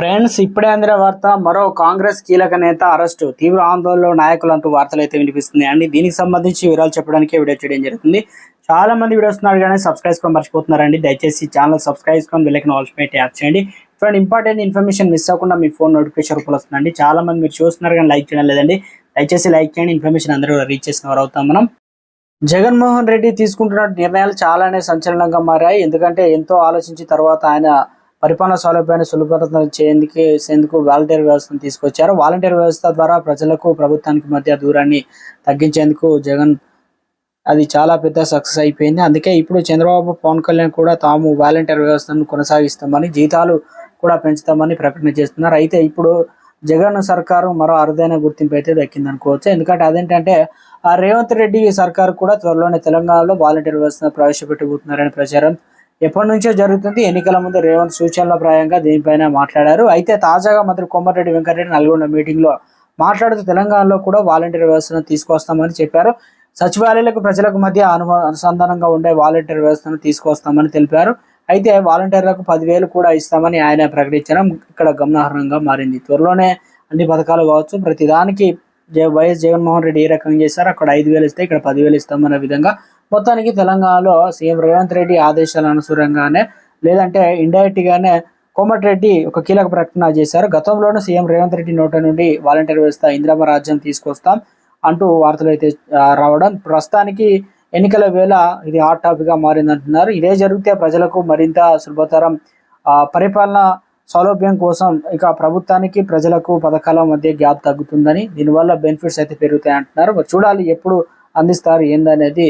Friends, ఇప్పుడే అందిన వార్త. మరో కాంగ్రెస్ కీలక నేత అరెస్టు, తీవ్ర ఆందోళనలో నాయకులు అంటూ వార్తలు అయితే వినిపిస్తున్నాయి అండి. దీనికి సంబంధించి వివరాలు చెప్పడానికి వీడియో చేయడం జరుగుతుంది. చాలా మంది వీడియోస్ కానీ సబ్స్క్రైబ్ చేసుకొని మర్చిపోతున్నారండి. దయచేసి ఛానల్ సబ్స్క్రైబ్ చేసుకొని బెల్ ఐకాన్ ట్యాప్ చేయండి. ఫ్రెండ్, ఇంపార్టెంట్ ఇన్ఫర్మేషన్ మిస్ అవ్వకుండా మీ ఫోన్ నోటిఫికేషన్ రూపంలో వస్తుందండి. చాలా మంది మీరు చూస్తున్నారు కానీ లైక్ చేయడం లేదండి. దయచేసి లైక్ చేయండి. ఇన్ఫర్మేషన్ అందరూ రీచ్ చేసిన వారు అవుతాం మనం. జగన్మోహన్ రెడ్డి తీసుకుంటున్న నిర్ణయాలు చాలానే సంచలనంగా మారాయి. ఎందుకంటే ఎంతో ఆలోచించిన తర్వాత ఆయన పరిపాలన సౌలభ్యాన్ని సులభతరం చేసేందుకు వాలంటీర్ వ్యవస్థను తీసుకొచ్చారు. వాలంటీర్ వ్యవస్థ ద్వారా ప్రజలకు ప్రభుత్వానికి మధ్య దూరాన్ని తగ్గించేందుకు జగన్ అది చాలా పెద్ద సక్సెస్ అయిపోయింది. అందుకే ఇప్పుడు చంద్రబాబు, పవన్ కళ్యాణ్ కూడా తాము వాలంటీర్ వ్యవస్థను కొనసాగిస్తామని, జీతాలు కూడా పెంచుతామని ప్రకటన చేస్తున్నారు. అయితే ఇప్పుడు జగన్ సర్కారు మరో అరుదైన గుర్తింపు అయితే దక్కిందనుకోవచ్చు. ఎందుకంటే అదేంటంటే రేవంత్ రెడ్డి సర్కారు కూడా త్వరలోనే తెలంగాణలో వాలంటీర్ వ్యవస్థను ప్రవేశపెట్టబోతున్నారనే ప్రచారం ఎప్పటి నుంచో జరుగుతుంది. ఎన్నికల ముందు రేవంత్ సూచనల ప్రాయంగా దీనిపైన మాట్లాడారు. అయితే తాజాగా మంత్రి కోమటిరెడ్డి వెంకటరెడ్డి నల్గొండ మీటింగ్లో మాట్లాడుతూ తెలంగాణలో కూడా వాలంటీర్ వ్యవస్థను తీసుకొస్తామని చెప్పారు. సచివాలయాలకు ప్రజలకు మధ్య అనుసంధానంగా ఉండే వాలంటీర్ వ్యవస్థను తీసుకొస్తామని తెలిపారు. అయితే వాలంటీర్లకు 10,000 కూడా ఇస్తామని ఆయన ప్రకటించడం ఇక్కడ గమనార్హంగా మారింది. త్వరలోనే అన్ని పథకాలు కావచ్చు, ప్రతిదానికి వైఎస్ జగన్మోహన్ రెడ్డి ఏ రకంగా చేశారో అక్కడ 5,000 ఇస్తే ఇక్కడ 10,000 ఇస్తామనే విధంగా మొత్తానికి తెలంగాణలో సీఎం రేవంత్ రెడ్డి ఆదేశాల అనుసారంగానే, లేదంటే ఇండైరెక్ట్ గానే కోమటిరెడ్డి ఒక కీలక ప్రకటన చేశారు. గతంలోనూ సీఎం రేవంత్ రెడ్డి నోట నుండి వాలంటీర్ వ్యవస్థ ఇందిరమ్మ రాజ్యం తీసుకొస్తాం అంటూ వార్తలు అయితే రావడం ప్రస్తుతానికి ఎన్నికల వేళ ఇది హాట్ టాపిక్ గా మారిందంటున్నారు. ఇదే జరిగితే ప్రజలకు మరింత సులభతరం పరిపాలన సౌలభ్యం కోసం ఇక ప్రభుత్వానికి ప్రజలకు పథకాల మధ్య గ్యాప్ తగ్గుతుందని, దీనివల్ల బెనిఫిట్స్ అయితే పెరుగుతాయి అంటున్నారు. చూడాలి ఎప్పుడు అందిస్తారు ఏందనేది.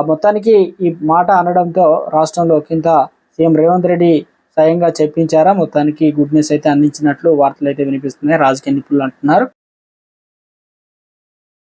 మొత్తానికి ఈ మాట అనడంతో రాష్ట్రంలో కింద సీఎం రేవంత్ రెడ్డి స్వయంగా చెప్పించారా, మొత్తానికి గుడ్ న్యూస్ అయితే అందించినట్లు వార్తలు అయితే వినిపిస్తున్నాయి రాజకీయ నిపుణులు అంటున్నారు.